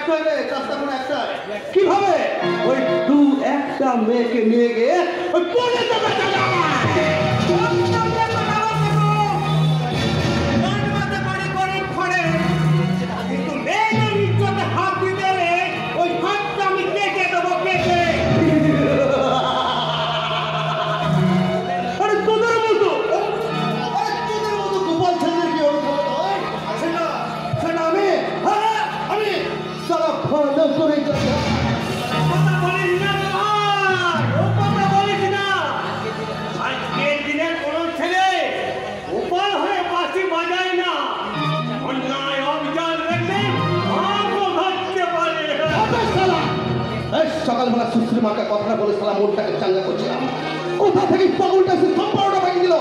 একটাই রে, কাজটা কোনো একটাই। কিভাবে ওই দু একটা মেয়েকে নিয়ে গিয়ে ওই কোণে দেবে সকালবেলা সুশ্রী মাকে কথা বলে সালা মনটাকে চাঙ্গা করছিলাম, কোথা থেকে পাগলটা এসে সম্পর্কটা ভেঙে দিল।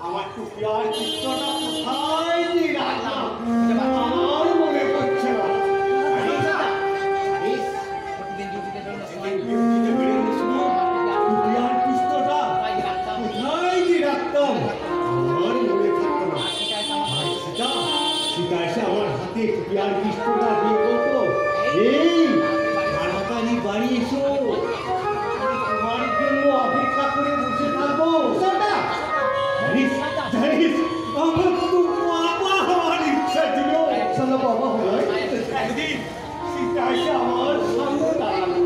আমার টুপি আর চিত্রটা কোথায় দিয়ে রাখলাম আমার মনে পড়ছে না। টুপি আর চিত্রটা কোথায় দিয়ে রাখতাম আমার মনে থাকতো না। সীতা এসে আমার হাতে টুপি আর চিত্রটা দিয়ে বলতো, এই তাড়াতাড়ি বাড়ি এসো, তোমার জন্য অপেক্ষা করে বসে থাকবো। আমার তো বাবা হওয়ার ইচ্ছা ছিল, চলো বাবা হয় একদিন সীতা এসে আমার সামনে দাঁড়ালো।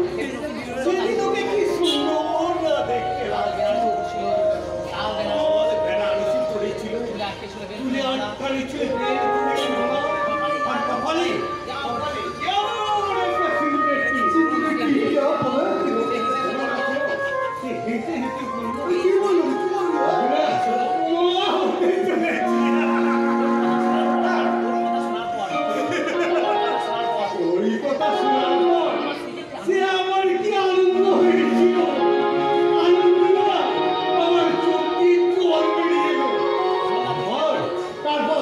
সেদিন ওকে কি সুন্দর না দেখতে লাগলো, বেনারসি পরেছিল, চুলে আটকানি ছিল, আর কপালে তারপর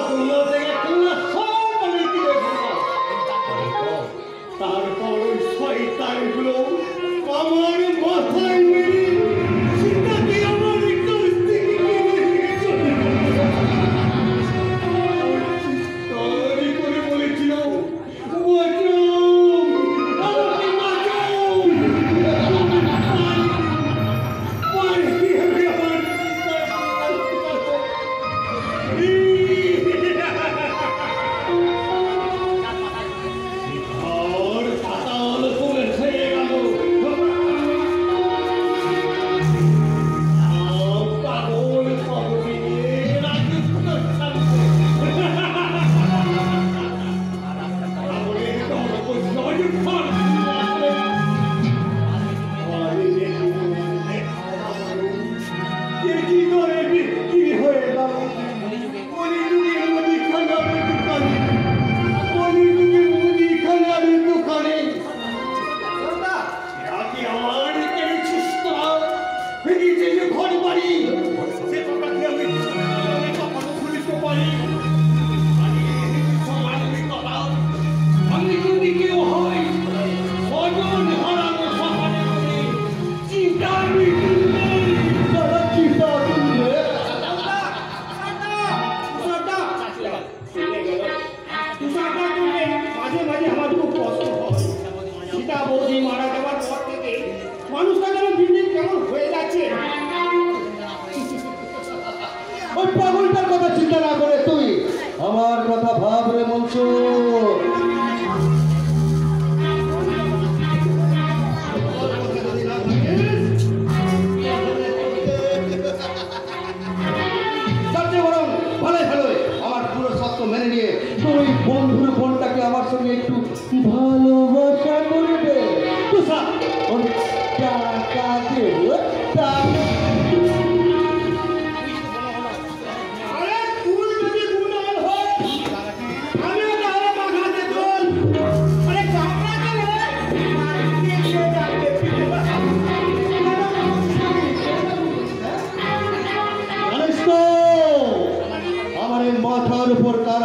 ওই পাগলটার কথা চিন্তা না করে তুই আমার কথা ভাব রে মনসুর। বরং ভালোই ভালোই আমার পুরো সত্য মেনে নিয়ে তুই বন্ধুর বোনটাকে আমার সঙ্গে একটু ভালোবাসা করে দে। ওই টাকা দেব টাকা। আরে তুই যদি দুলাল হয় আমিও তাহলে মাখাতে চল। আরে কামড়াতে হয় দিয়ে যাবে জানিস তো আমার এই মাথার উপর কার